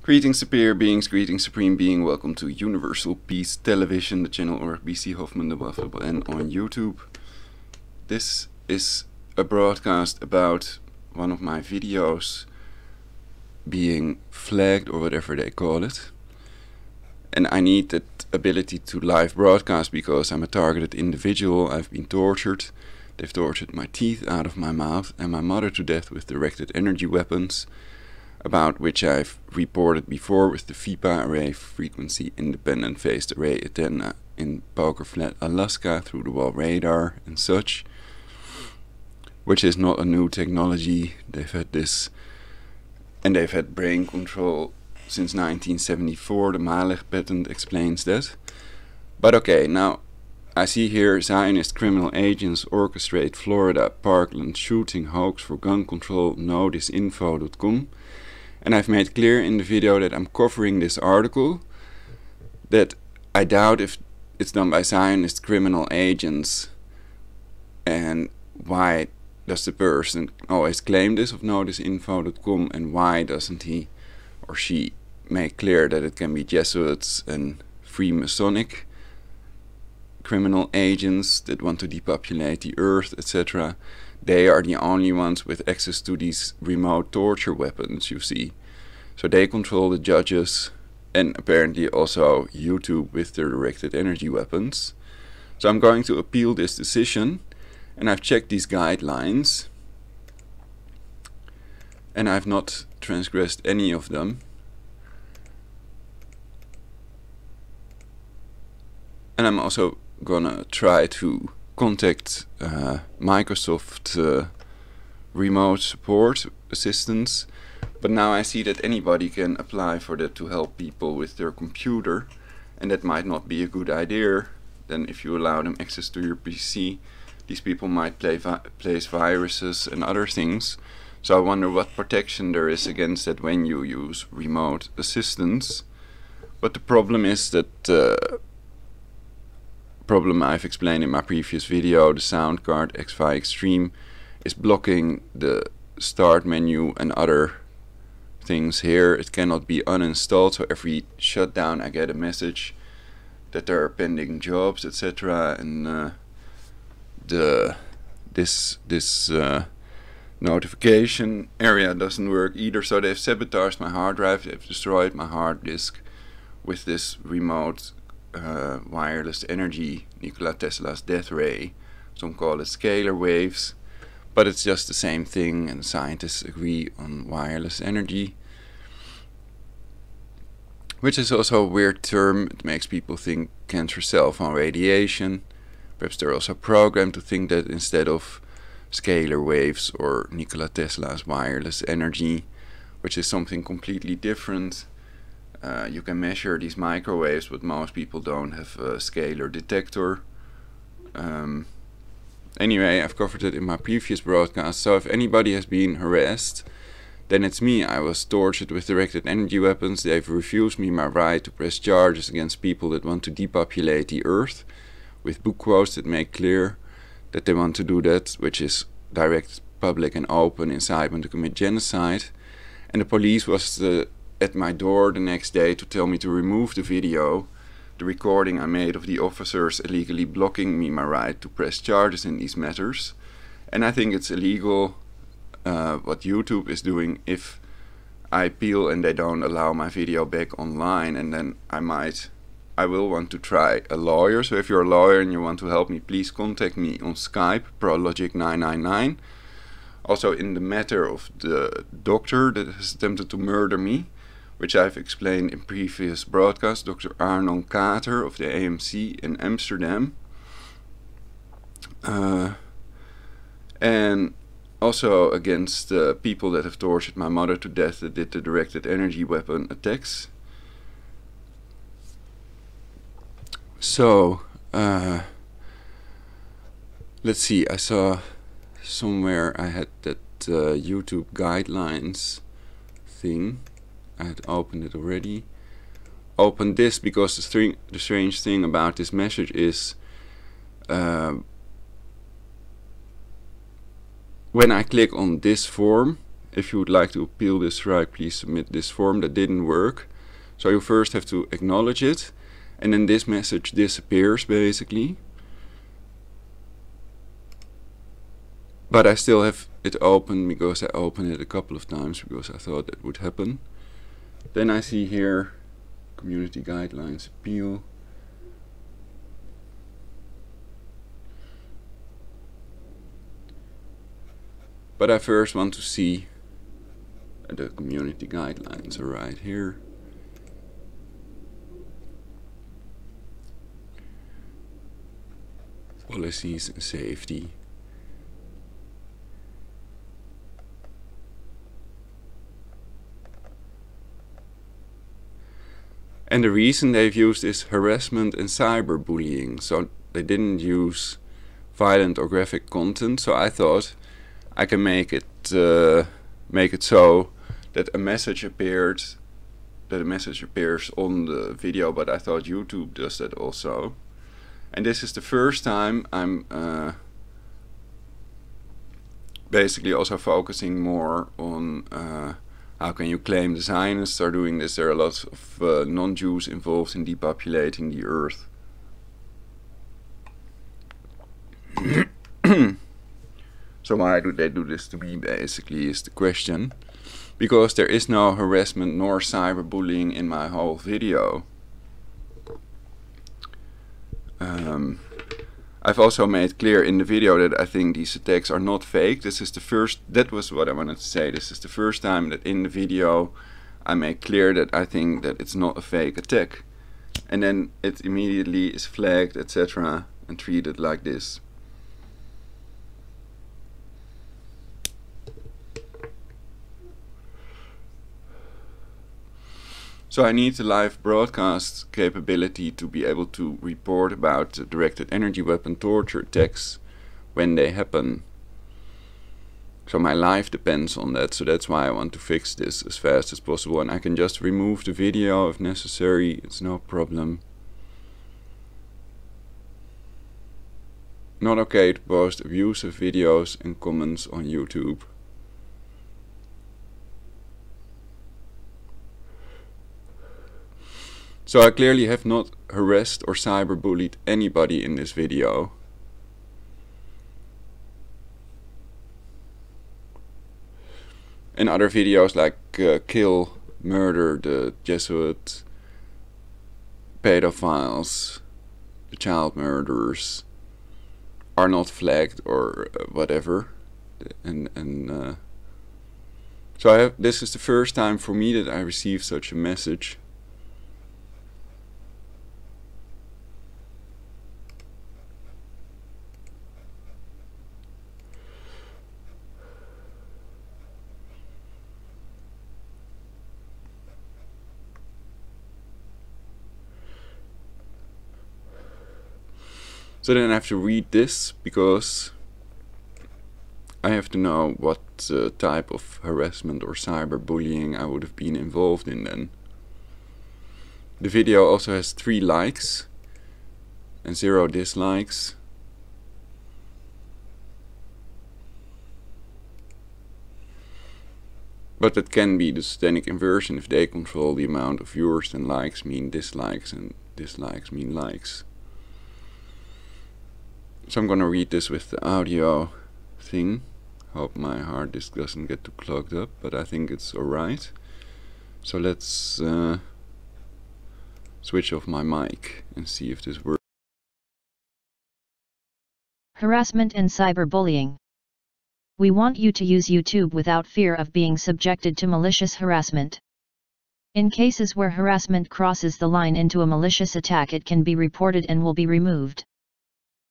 Greetings superior beings, greetings supreme being, welcome to Universal Peace Television, the channel or BC Hoffman the Buffalo, and on YouTube. This is a broadcast about one of my videos being flagged or whatever they call it. And I need that ability to live broadcast because I'm a targeted individual. I've been tortured. They've tortured my teeth out of my mouth and my mother to death with directed energy weapons, about which I've reported before with the FIPA array, frequency independent phased array antenna in Poker Flat, Alaska, through the wall radar and such, which is not a new technology. They've had this, and they've had brain control since 1974. The Malech patent explains that. But okay, now I see here Zionist criminal agents orchestrate Florida Parkland shooting hoax for gun control, nodisinfo.com. And I've made clear in the video that I'm covering this article, that I doubt if it's done by Zionist criminal agents. And why does the person always claim this of nodisinfo.com, and why doesn't he or she make clear that it can be Jesuits and Freemasonic criminal agents that want to depopulate the earth, etc. They are the only ones with access to these remote torture weapons, you see. So they control the judges and apparently also YouTube with their directed energy weapons. So I'm going to appeal this decision, and I've checked these guidelines and I've not transgressed any of them. And I'm also gonna try to contact Microsoft remote support assistance, but now I see that anybody can apply for that to help people with their computer, and that might not be a good idea. Then if you allow them access to your PC, these people might place viruses and other things. So I wonder what protection there is against that when you use remote assistance. But the problem is that problem I've explained in my previous video, the sound card X5 Extreme is blocking the start menu and other things here. It cannot be uninstalled, so every shutdown I get a message that there are pending jobs, etc. And this notification area doesn't work either. So they've sabotaged my hard drive, they've destroyed my hard disk with this remote wireless energy, Nikola Tesla's death ray. Some call it scalar waves, but it's just the same thing, and scientists agree on wireless energy, which is also a weird term. It makes people think cancer cell phone radiation. Perhaps they're also programmed to think that instead of scalar waves or Nikola Tesla's wireless energy, which is something completely different. You can measure these microwaves, but most people don't have a scalar detector. Anyway, I've covered it in my previous broadcast, so if anybody has been harassed, then it's me. I was tortured with directed energy weapons. They've refused me my right to press charges against people that want to depopulate the earth, with book quotes that make clear that they want to do that, which is direct, public and open incitement to commit genocide. And the police was at my door the next day to tell me to remove the video, the recording I made of the officers illegally blocking me my right to press charges in these matters. And I think it's illegal what YouTube is doing if I appeal and they don't allow my video back online, and then I will want to try a lawyer. So if you're a lawyer and you want to help me, please contact me on Skype, prologic999. Also in the matter of the doctor that has attempted to murder me, which I've explained in previous broadcasts, Dr. Arnon Kater of the AMC in Amsterdam. And also against people that have tortured my mother to death that did the directed energy weapon attacks. So, let's see, I saw somewhere I had that YouTube guidelines thing. I had opened it already. Opened this because the strange thing about this message is when I click on this form, if you would like to appeal this strike, please submit this form. That didn't work. So you first have to acknowledge it, and then this message disappears basically. But I still have it open because I opened it a couple of times because I thought that would happen. Then I see here community guidelines appeal. But I first want to see the community guidelines are right here. Policies and safety. And the reason they've used is harassment and cyberbullying. So they didn't use violent or graphic content. So I thought I can make it so that a message appears on the video, but I thought YouTube does that also. And this is the first time I'm basically also focusing more on how can you claim the Zionists are doing this. There are lots of non-Jews involved in depopulating the earth. So why do they do this to me, basically, is the question. Because there is no harassment nor cyberbullying in my whole video. I've also made clear in the video that I think these attacks are not fake. This is the first, that was what I wanted to say. This is the first time that in the video I make clear that I think that it's not a fake attack. And then it immediately is flagged, etc. and treated like this. So I need the live broadcast capability to be able to report about directed energy weapon torture attacks when they happen. So my life depends on that, so that's why I want to fix this as fast as possible. And I can just remove the video if necessary, it's no problem. Not okay to post abusive videos and comments on YouTube. So I clearly have not harassed or cyberbullied anybody in this video. In other videos like kill, murder the Jesuit, pedophiles, the child murderers are not flagged or whatever. So this is the first time for me that I received such a message. So then I have to read this because I have to know what type of harassment or cyberbullying I would have been involved in then. The video also has 3 likes and 0 dislikes. But that can be the Satanic inversion. If they control the amount of viewers, then likes mean dislikes and dislikes mean likes. So I'm gonna read this with the audio thing. Hope my hard disk doesn't get too clogged up, but I think it's alright. So let's switch off my mic and see if this works. Harassment and cyberbullying. We want you to use YouTube without fear of being subjected to malicious harassment. In cases where harassment crosses the line into a malicious attack, it can be reported and will be removed.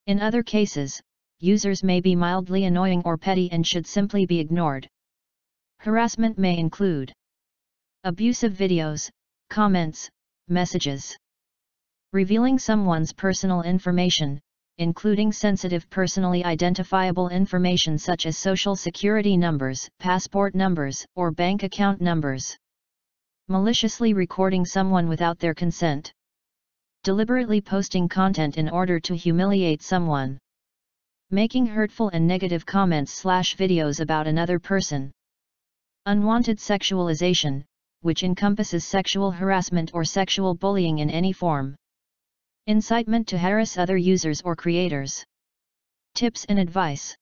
In other cases, users may be mildly annoying or petty and should simply be ignored. Harassment may include abusive videos, comments, messages, revealing someone's personal information, including sensitive personally identifiable information such as social security numbers, passport numbers, or bank account numbers, maliciously recording someone without their consent, deliberately posting content in order to humiliate someone, making hurtful and negative comments/videos about another person, Unwanted sexualization, which encompasses sexual harassment or sexual bullying in any form. Incitement to harass other users or creators. Tips and advice.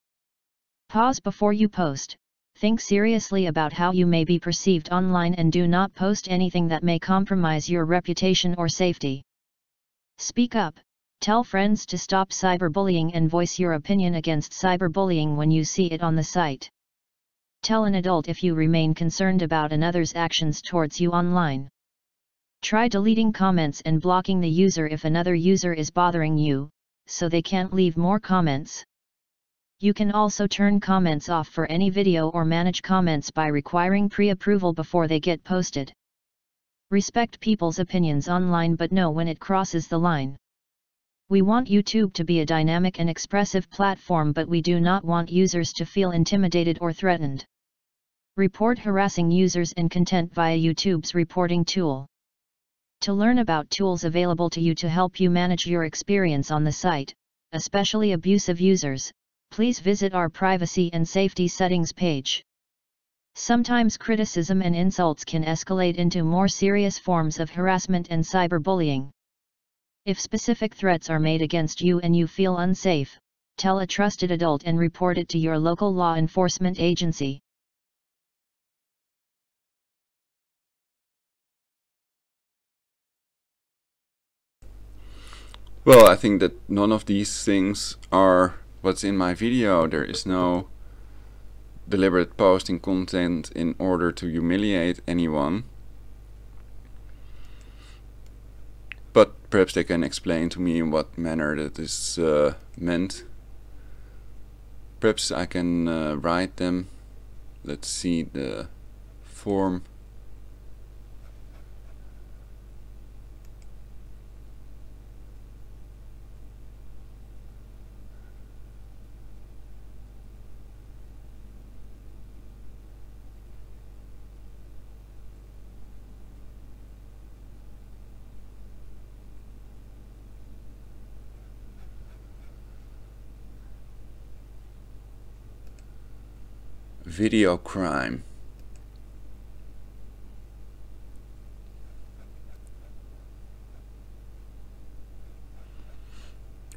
Pause before you post. Think seriously about how you may be perceived online and do not post anything that may compromise your reputation or safety. Speak up. Tell friends to stop cyberbullying and voice your opinion against cyberbullying when you see it on the site. Tell an adult if you remain concerned about another's actions towards you online. Try deleting comments and blocking the user if another user is bothering you, so they can't leave more comments. You can also turn comments off for any video or manage comments by requiring pre-approval before they get posted. Respect people's opinions online but know when it crosses the line. We want YouTube to be a dynamic and expressive platform, but we do not want users to feel intimidated or threatened. Report harassing users and content via YouTube's reporting tool. To learn about tools available to you to help you manage your experience on the site, especially abusive users, please visit our privacy and safety settings page. Sometimes criticism and insults can escalate into more serious forms of harassment and cyberbullying. If specific threats are made against you and you feel unsafe, tell a trusted adult and report it to your local law enforcement agency. Well, I think that none of these things are what's in my video. There is no deliberate posting content in order to humiliate anyone. But perhaps they can explain to me in what manner that is meant. Perhaps I can write them. Let's see the form. Video crime.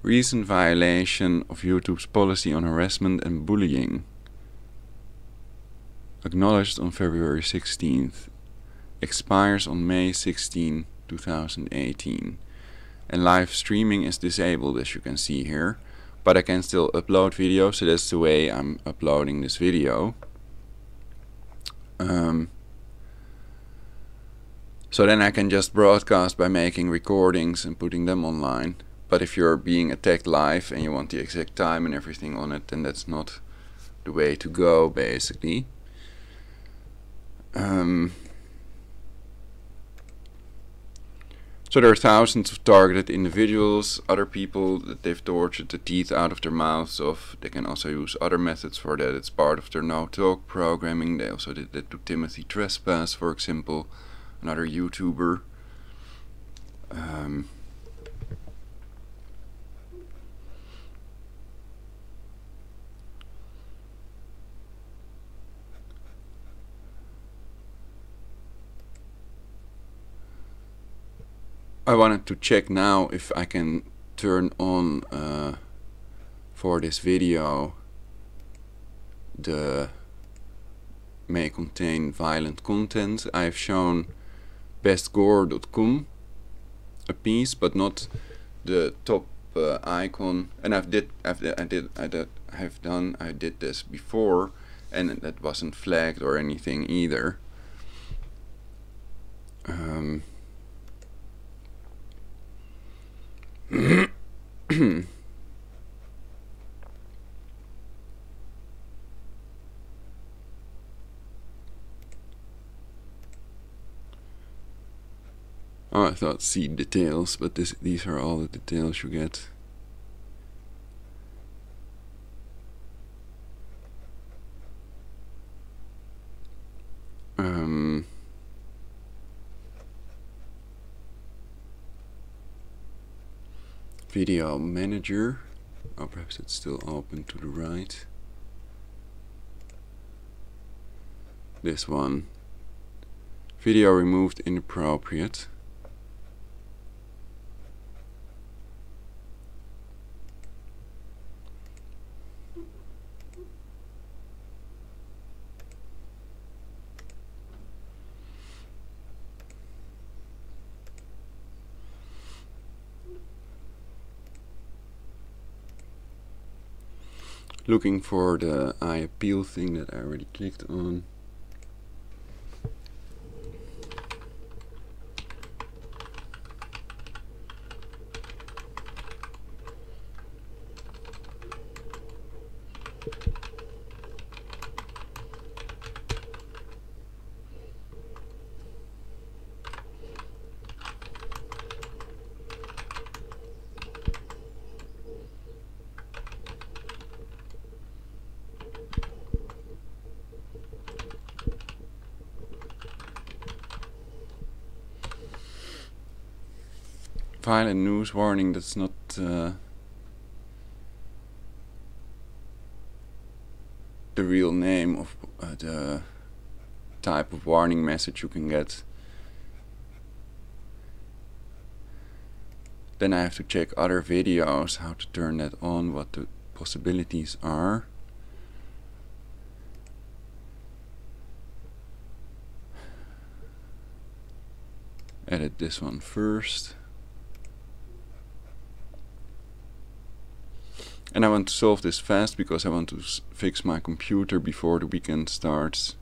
Recent violation of YouTube's policy on harassment and bullying. Acknowledged on February 16th. Expires on May 16, 2018. And live streaming is disabled, as you can see here. But I can still upload videos, so that's the way I'm uploading this video. So then I can just broadcast by making recordings and putting them online. But if you're being attacked live and you want the exact time and everything on it, then that's not the way to go, basically. So there are thousands of targeted individuals, other people that they've tortured the teeth out of their mouths of. They can also use other methods for that. It's part of their no-talk programming. They also did that to Timothy Trespass, for example, another YouTuber. I wanted to check now if I can turn on for this video the may contain violent content. I've shown bestgore.com a piece, but not the top icon. And I did this before, and that wasn't flagged or anything either. Oh, I thought see details, but these are all the details you get. Video manager. Oh, perhaps it's still open to the right. this one. Video removed inappropriate. Looking for the I appeal thing that I already clicked on. Violent news warning, that's not the real name of the type of warning message you can get. Then I have to check other videos, how to turn that on, what the possibilities are. Edit this one first. And I want to solve this fast because I want to fix my computer before the weekend starts.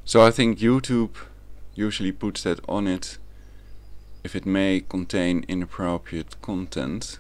So I think YouTube usually puts that on it if it may contain inappropriate content.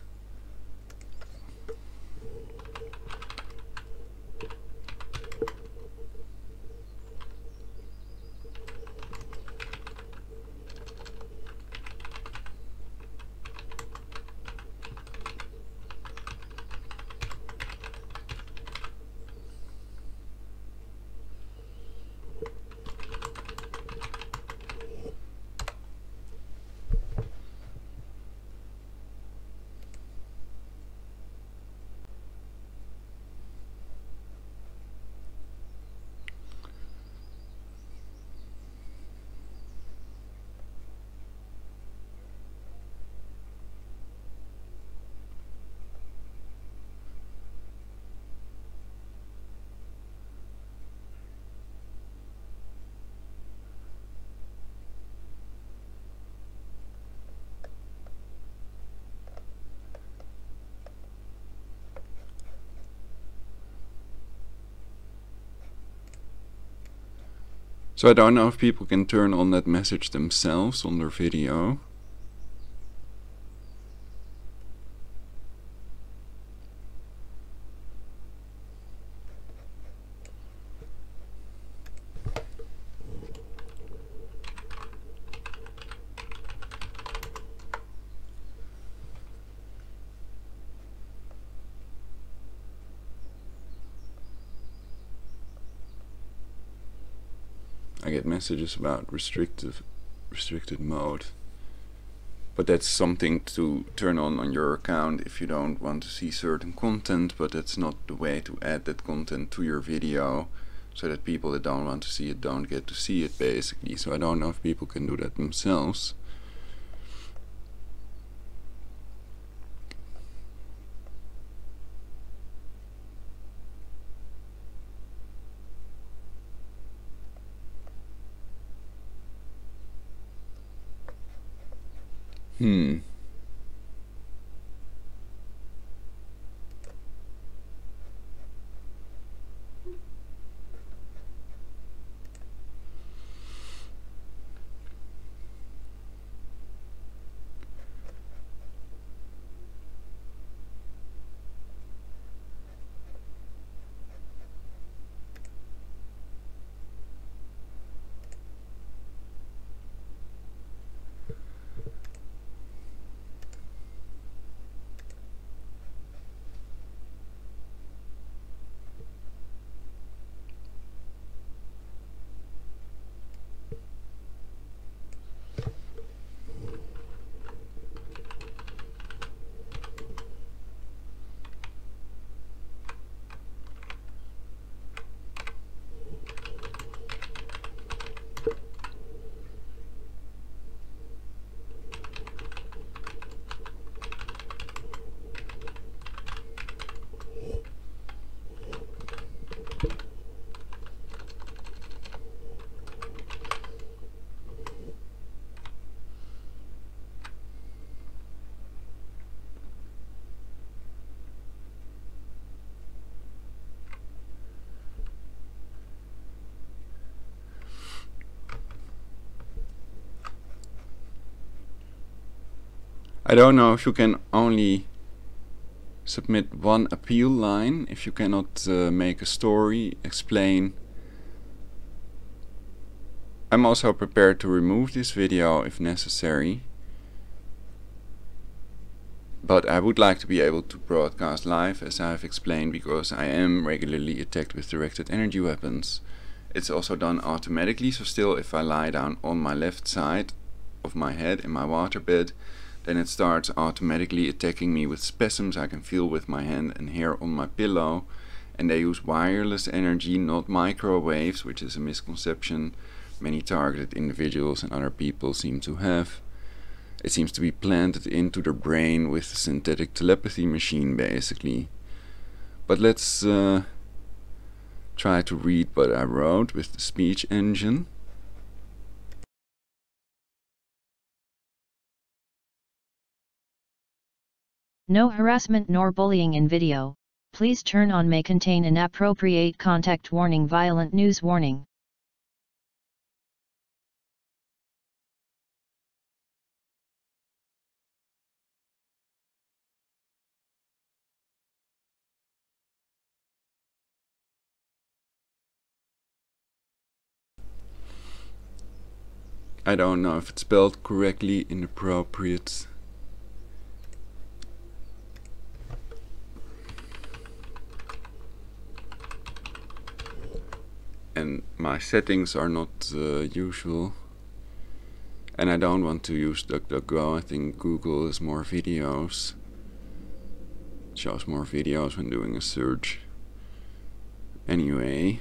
So I don't know if people can turn on that message themselves on their video. I get messages about restricted mode, but that's something to turn on your account if you don't want to see certain content, but that's not the way to add that content to your video so that people that don't want to see it don't get to see it, basically. So I don't know if people can do that themselves. I don't know if you can only submit one appeal line, if you cannot make a story, explain. I'm also prepared to remove this video if necessary, but I would like to be able to broadcast live, as I've explained, because I am regularly attacked with directed energy weapons. It's also done automatically, so still if I lie down on my left side of my head in my waterbed, then it starts automatically attacking me with spasms I can feel with my hand and here on my pillow. And they use wireless energy, not microwaves, which is a misconception many targeted individuals and other people seem to have. It seems to be planted into their brain with a synthetic telepathy machine, basically. But let's try to read what I wrote with the speech engine. No harassment nor bullying in video. Please turn on may contain inappropriate content warning, violent news warning. I don't know if it's spelled correctly, inappropriate. And my settings are not usual. And I don't want to use DuckDuckGo. I think Google is more videos. It shows more videos when doing a search. Anyway,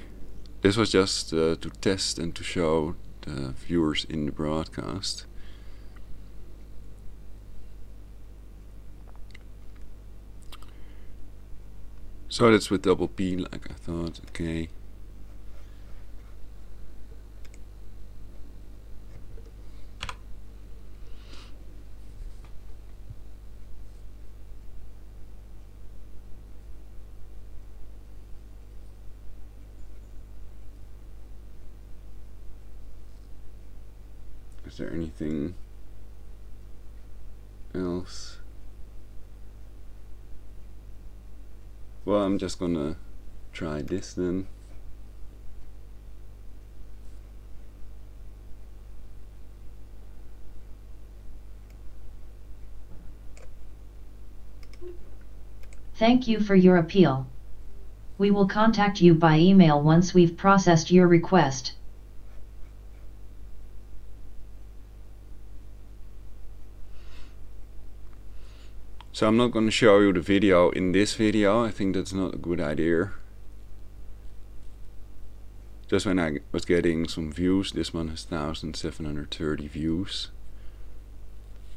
this was just to test and to show the viewers in the broadcast. So that's with double P, like I thought. Okay. Is there anything else? Well, I'm just gonna try this then. Thank you for your appeal. We will contact you by email once we've processed your request. So I'm not going to show you the video in this video. I think that's not a good idea. Just when I was getting some views, this one has 1,730 views.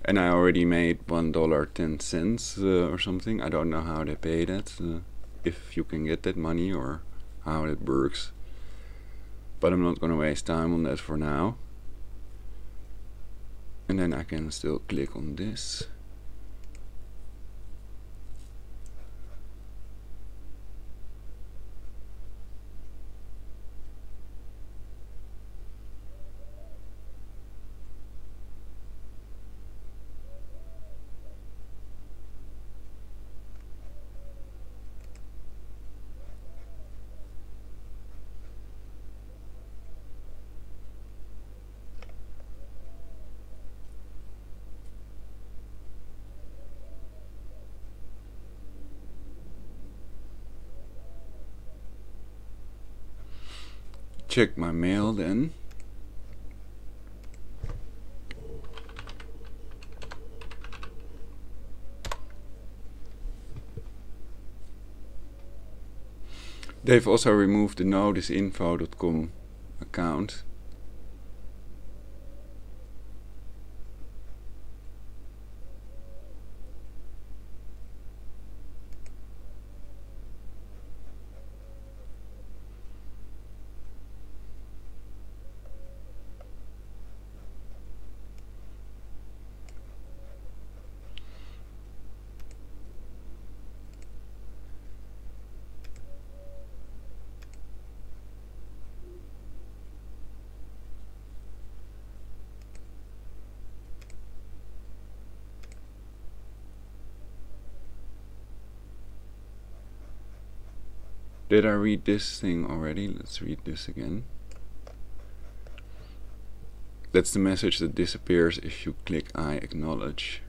And I already made $1.10 or something. I don't know how they pay that, if you can get that money or how it works. But I'm not going to waste time on that for now. And then I can still click on this. Check my mail then. They've also removed the nodisinfo.com account. Did I read this thing already? Let's read this again. That's the message that disappears if you click I acknowledge.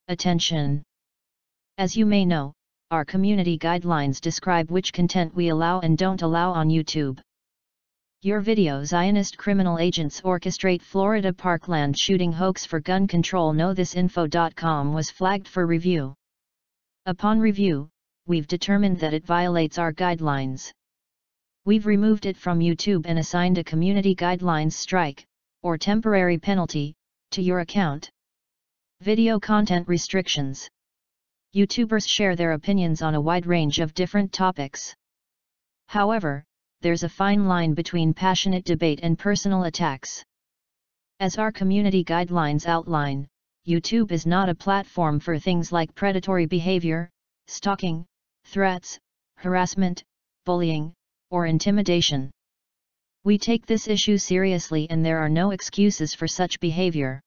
Attention! As you may know, our community guidelines describe which content we allow and don't allow on YouTube. Your video Zionist criminal agents orchestrate Florida Parkland shooting hoax for gun control nodisinfo.com was flagged for review. Upon review, we've determined that it violates our guidelines. We've removed it from YouTube and assigned a community guidelines strike, or temporary penalty, to your account. Video content restrictions. YouTubers share their opinions on a wide range of different topics. However, there's a fine line between passionate debate and personal attacks. As our community guidelines outline, YouTube is not a platform for things like predatory behavior, stalking, threats, harassment, bullying, or intimidation. We take this issue seriously and there are no excuses for such behavior.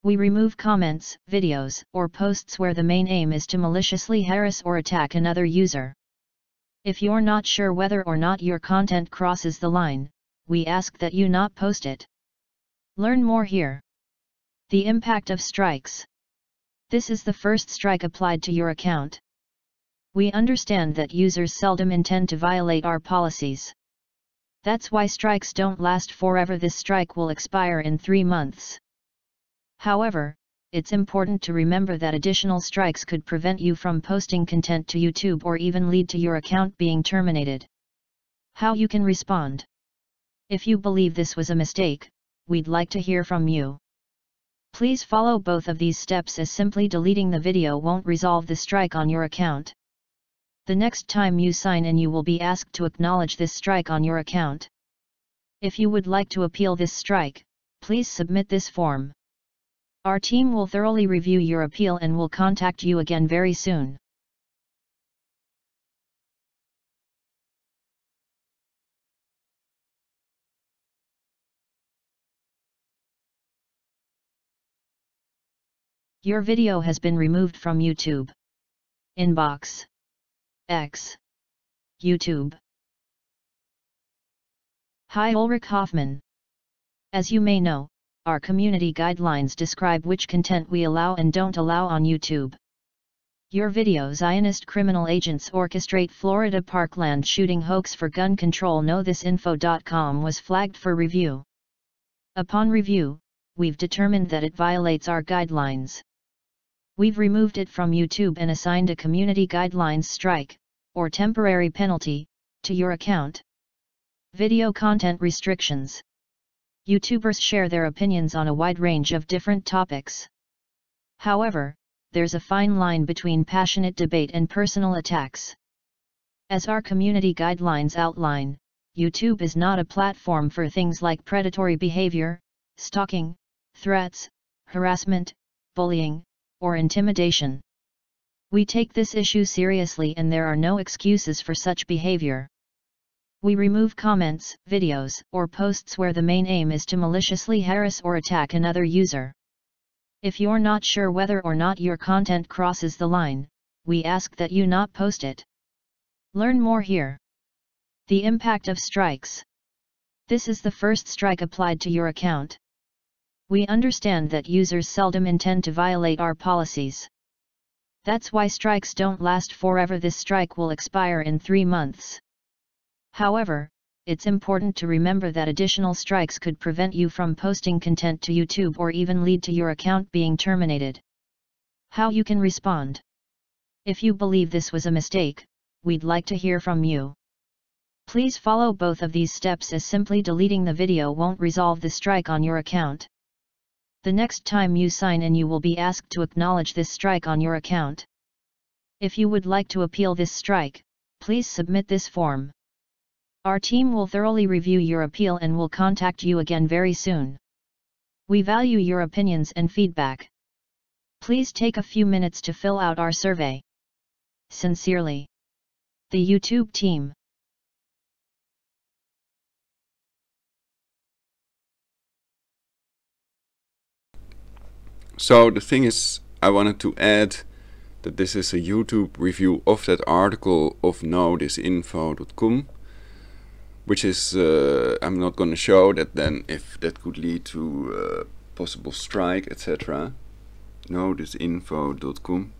We remove comments, videos, or posts where the main aim is to maliciously harass or attack another user. If you're not sure whether or not your content crosses the line, we ask that you not post it. Learn more here. The impact of strikes. This is the first strike applied to your account. We understand that users seldom intend to violate our policies. That's why strikes don't last forever. This strike will expire in 3 months. However, it's important to remember that additional strikes could prevent you from posting content to YouTube or even lead to your account being terminated. How you can respond? If you believe this was a mistake, we'd like to hear from you. Please follow both of these steps, as simply deleting the video won't resolve the strike on your account. The next time you sign in, you will be asked to acknowledge this strike on your account. If you would like to appeal this strike, please submit this form. Our team will thoroughly review your appeal and will contact you again very soon. Your video has been removed from YouTube. Inbox. X. YouTube. Hi, Ulrich Hoffman. As you may know, our community guidelines describe which content we allow and don't allow on YouTube. Your video Zionist criminal agents orchestrate Florida Parkland shooting hoax for gun control nodisinfo.com was flagged for review. Upon review, we've determined that it violates our guidelines. We've removed it from YouTube and assigned a community guidelines strike, or temporary penalty, to your account. Video content restrictions. YouTubers share their opinions on a wide range of different topics. However, there's a fine line between passionate debate and personal attacks. As our community guidelines outline, YouTube is not a platform for things like predatory behavior, stalking, threats, harassment, bullying, or intimidation. We take this issue seriously and there are no excuses for such behavior. We remove comments, videos, or posts where the main aim is to maliciously harass or attack another user. If you're not sure whether or not your content crosses the line, we ask that you not post it. Learn more here. The impact of strikes. This is the first strike applied to your account. We understand that users seldom intend to violate our policies. That's why strikes don't last forever. This strike will expire in 3 months. However, it's important to remember that additional strikes could prevent you from posting content to YouTube or even lead to your account being terminated. How you can respond? If you believe this was a mistake, we'd like to hear from you. Please follow both of these steps, as simply deleting the video won't resolve the strike on your account. The next time you sign in, you will be asked to acknowledge this strike on your account. If you would like to appeal this strike, please submit this form. Our team will thoroughly review your appeal and will contact you again very soon. We value your opinions and feedback. Please take a few minutes to fill out our survey. Sincerely, the YouTube team. So the thing is, I wanted to add that this is a YouTube review of that article of nodisinfo.com, which is, I'm not going to show that then, if that could lead to possible strike, etc. nodisinfo.com.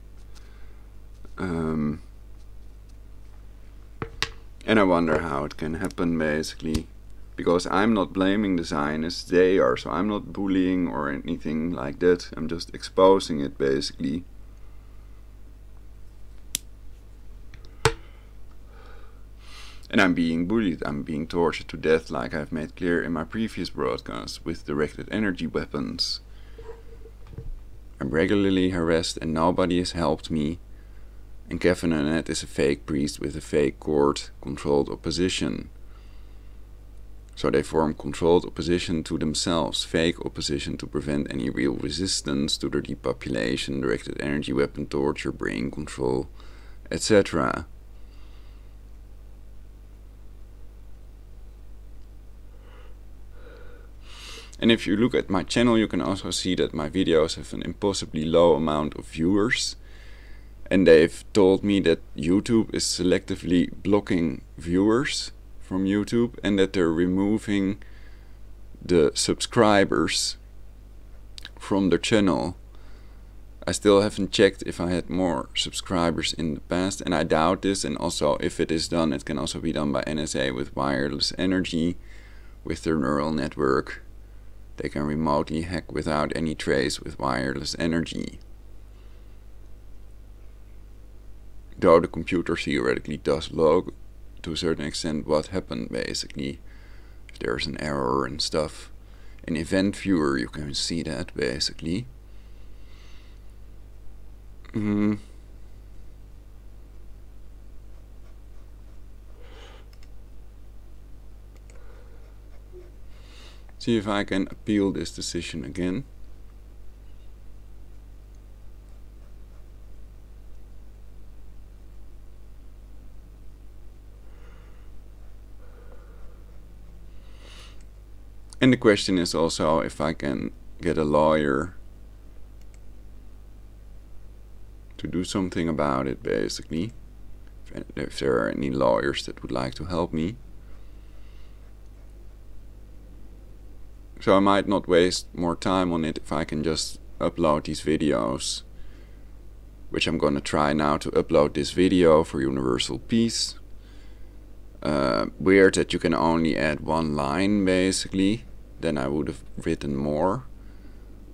And I wonder how it can happen, basically, because I'm not blaming the Zionists, they are, so I'm not bullying or anything like that, I'm just exposing it, basically. And I'm being bullied, I'm being tortured to death, like I've made clear in my previous broadcasts, with directed energy weapons. I'm regularly harassed and nobody has helped me. And Kevin Annette is a fake priest with a fake court-controlled opposition. So they form controlled opposition to themselves, fake opposition to prevent any real resistance to their depopulation, directed energy weapon torture, brain control, etc. And if you look at my channel, you can also see that my videos have an impossibly low amount of viewers. And they've told me that YouTube is selectively blocking viewers from YouTube and that they're removing the subscribers from their channel. I still haven't checked if I had more subscribers in the past, and I doubt this. And also, if it is done, it can also be done by NSA with wireless energy, with their neural network. They can remotely hack without any trace with wireless energy. Though the computer theoretically does log to a certain extent what happened, basically. If there's an error and stuff. In Event Viewer you can see that, basically. See if I can appeal this decision again. And the question is also if I can get a lawyer to do something about it, basically. If there are any lawyers that would like to help me. So I might not waste more time on it if I can just upload these videos. Which I'm gonna try now to upload this video for Universal Peace. Weird that you can only add one line, basically. Then I would have written more.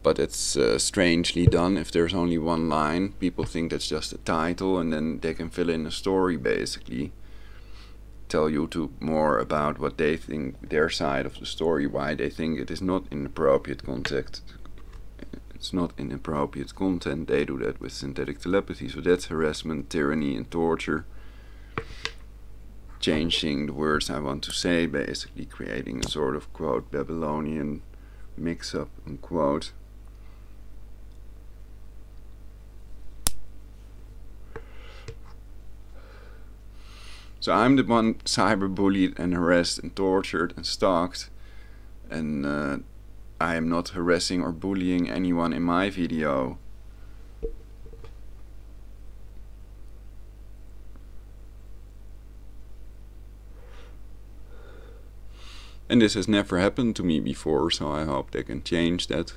But it's strangely done. If there's only one line, people think that's just a title and then they can fill in a story, basically. Tell YouTube more about what they think, their side of the story, why they think it is not inappropriate content. It's not inappropriate content. They do that with synthetic telepathy. So that's harassment, tyranny and torture. Changing the words I want to say, basically creating a sort of, quote, Babylonian mix-up, unquote. So I'm the one cyberbullied and harassed and tortured and stalked, and I am not harassing or bullying anyone in my video. And this has never happened to me before, so I hope they can change that.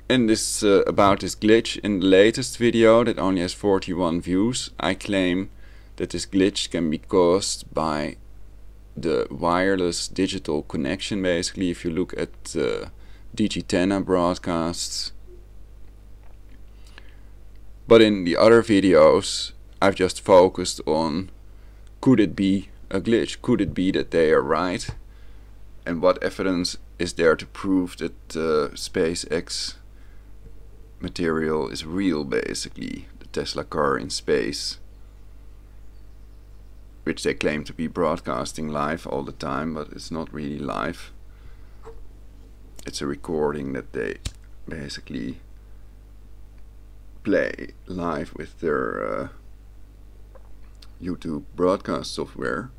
And this about this glitch in the latest video that only has 41 views, I claim that this glitch can be caused by the wireless digital connection, basically. If you look at Digitana broadcasts. But in the other videos I've just focused on, could it be a glitch? Could it be that they are right? And what evidence is there to prove that SpaceX material is real, basically? The Tesla car in space, which they claim to be broadcasting live all the time, but it's not really live. It's a recording that they basically play live with their YouTube broadcast software.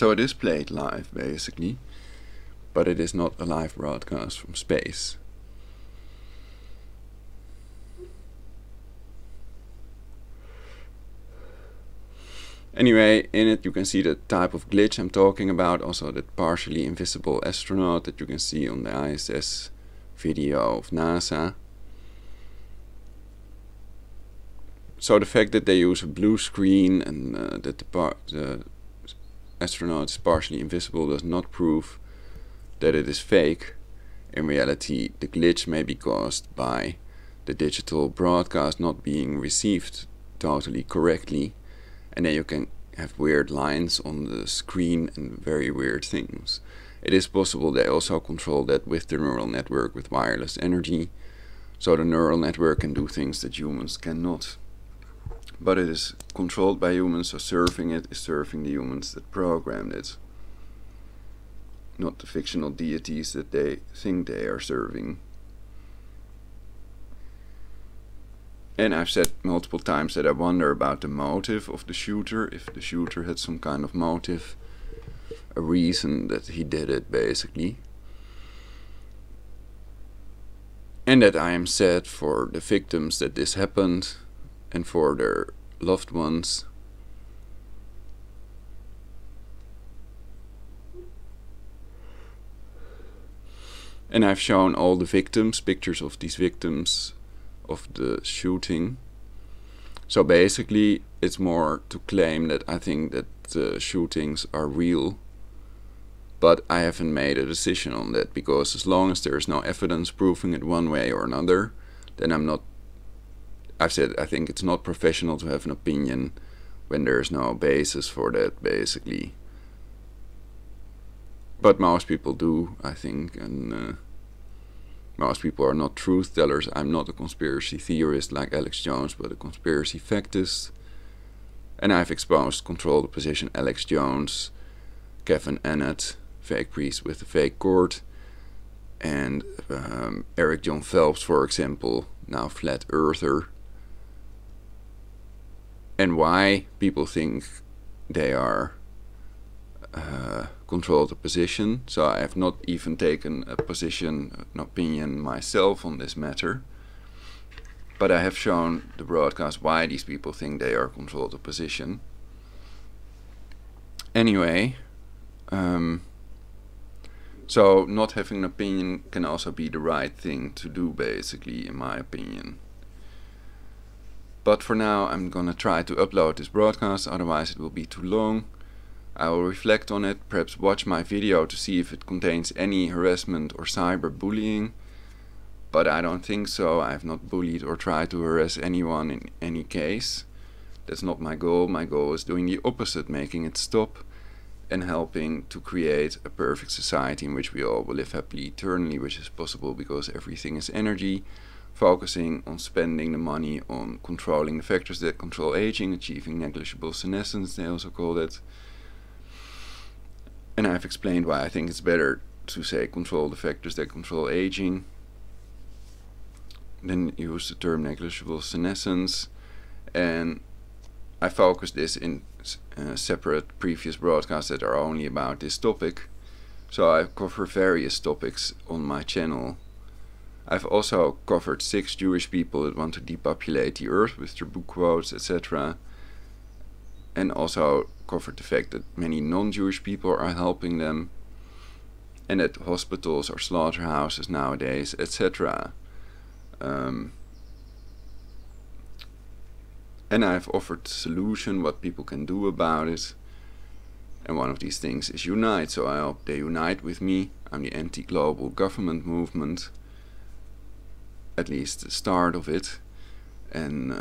So it is played live basically, but it is not a live broadcast from space. Anyway, in it you can see the type of glitch I'm talking about, also that partially invisible astronaut that you can see on the ISS video of NASA. So the fact that they use a blue screen and that the astronaut is partially invisible does not prove that it is fake. In reality, the glitch may be caused by the digital broadcast not being received totally correctly, and then you can have weird lines on the screen and very weird things. It is possible they also control that with the neural network with wireless energy, so the neural network can do things that humans cannot. But it is controlled by humans, so serving it is serving the humans that programmed it, not the fictional deities that they think they are serving. And I've said multiple times that I wonder about the motive of the shooter, if the shooter had some kind of motive, a reason that he did it basically. And that I am sad for the victims that this happened and for their loved ones. And I've shown all the victims, pictures of these victims of the shooting. So basically it's more to claim that I think that the shootings are real, but I haven't made a decision on that, because as long as there is no evidence proving it one way or another, then I've said I think it's not professional to have an opinion when there's no basis for that basically. But most people do, I think, and most people are not truth tellers. I'm not a conspiracy theorist like Alex Jones, but a conspiracy factist. And I've exposed Control the Position Alex Jones, Kevin Annett, fake priest with a fake court, and Eric John Phelps, for example, now flat earther. And why people think they are control the position. So I have not even taken a position, an opinion myself on this matter, but I have shown the broadcast why these people think they are control the position. Anyway, so not having an opinion can also be the right thing to do basically, in my opinion. But for now I'm gonna try to upload this broadcast, otherwise it will be too long. I will reflect on it, perhaps watch my video to see if it contains any harassment or cyberbullying. But I don't think so. I have not bullied or tried to harass anyone in any case. That's not my goal. My goal is doing the opposite, making it stop and helping to create a perfect society in which we all will live happily eternally, which is possible because everything is energy. Focusing on spending the money on controlling the factors that control aging, achieving negligible senescence, they also call it. And I've explained why I think it's better to say control the factors that control aging than use the term negligible senescence. And I focus this in separate previous broadcasts that are only about this topic. So I cover various topics on my channel. I've also covered 6 Jewish people that want to depopulate the earth with their book quotes, etc. And also covered the fact that many non-Jewish people are helping them, and that hospitals are slaughterhouses nowadays, etc. And I've offered a solution, what people can do about it. And one of these things is unite, so I hope they unite with me. I'm the anti-global government movement, at least the start of it. And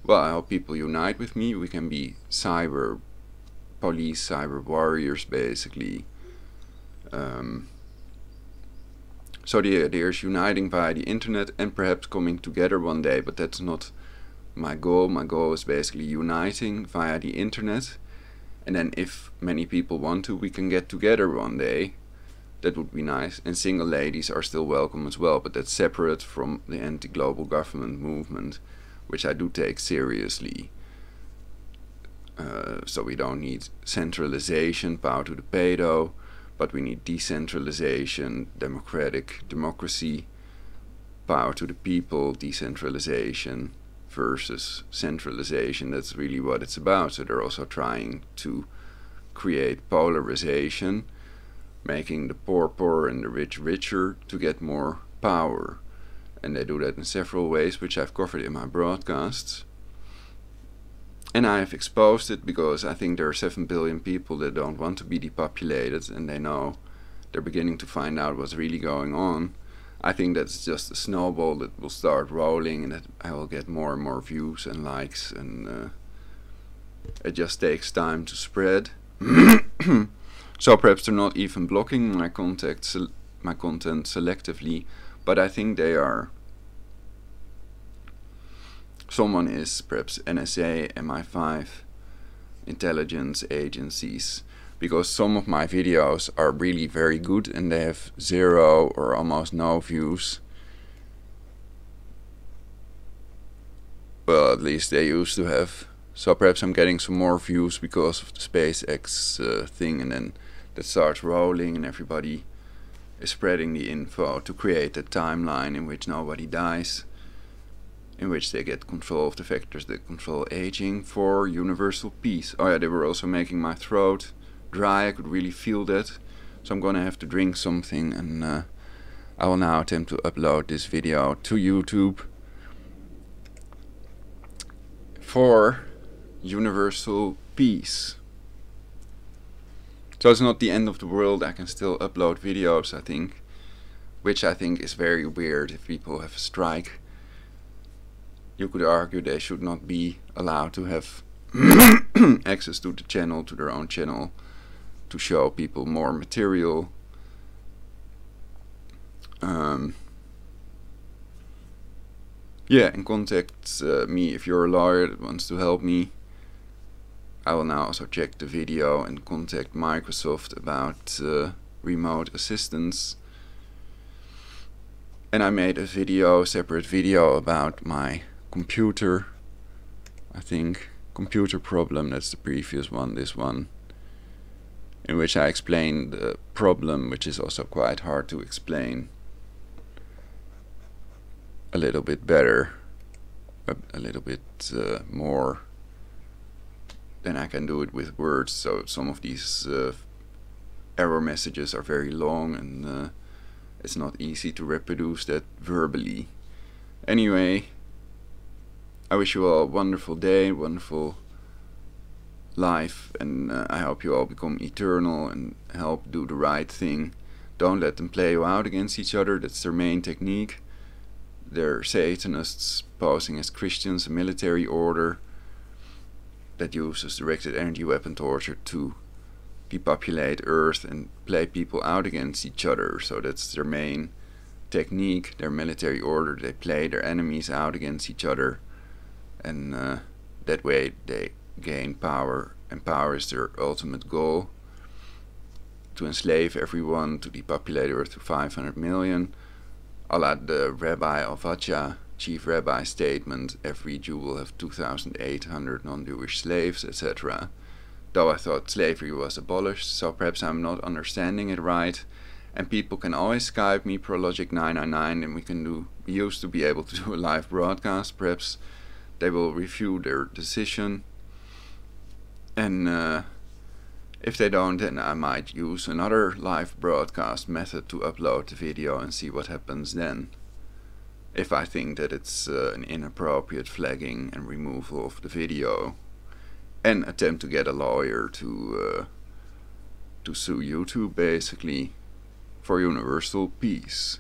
well, I hope people unite with me. We can be cyber police, cyber warriors basically. So the idea is uniting via the internet and perhaps coming together one day, but that's not my goal. My goal is basically uniting via the internet, and then if many people want to, we can get together one day. That would be nice. And single ladies are still welcome as well, but that's separate from the anti-global government movement, which I do take seriously. So we don't need centralization, power to the pedo, but we need decentralization, democracy, power to the people, decentralization versus centralization. That's really what it's about. So they're also trying to create polarization, making the poor poorer and the rich richer to get more power. And they do that in several ways, which I've covered in my broadcasts. And I have exposed it because I think there are 7 billion people that don't want to be depopulated, and they know, they're beginning to find out what's really going on. I think that's just a snowball that will start rolling, and that I will get more and more views and likes, and it just takes time to spread. So perhaps they're not even blocking my content selectively, but I think they are. Someone is, perhaps NSA, MI5, intelligence agencies, because some of my videos are really very good and they have 0 or almost no views. Well, at least they used to have. So perhaps I'm getting some more views because of the SpaceX thing, and then that starts rolling and everybody is spreading the info to create a timeline in which nobody dies, in which they get control of the factors that control aging for universal peace. Oh yeah, they were also making my throat dry. I could really feel that. So I'm gonna have to drink something, and I will now attempt to upload this video to YouTube for universal peace. So it's not the end of the world. I can still upload videos, I think, which I think is very weird if people have a strike. You could argue they should not be allowed to have access to the channel, to their own channel, to show people more material. Yeah, and contact me if you're a lawyer that wants to help me. I will now also check the video and contact Microsoft about remote assistance. And I made a separate video about my computer, I think, computer problem. That's the previous one, this one, in which I explained the problem, which is also quite hard to explain, a little bit better, a little bit more than I can do it with words. So some of these error messages are very long, and it's not easy to reproduce that verbally. Anyway, I wish you all a wonderful day, wonderful life, and I hope you all become eternal and help do the right thing. Don't let them play you out against each other. That's their main technique. They're Satanists posing as Christians, a military order that uses directed energy weapon torture to depopulate Earth and play people out against each other. So that's their main technique, their military order. They play their enemies out against each other, and that way they gain power, and power is their ultimate goal: to enslave everyone, to depopulate Earth to 500 million, a la the Rabbi Alvacha chief rabbi statement, every Jew will have 2,800 non-Jewish slaves, etc. Though I thought slavery was abolished, so perhaps I'm not understanding it right. And people can always Skype me, Prologic999, and we used to be able to do a live broadcast. Perhaps they will review their decision, and if they don't, then I might use another live broadcast method to upload the video and see what happens then, if I think that it's an inappropriate flagging and removal of the video, and attempt to get a lawyer to sue YouTube, basically, for universal peace.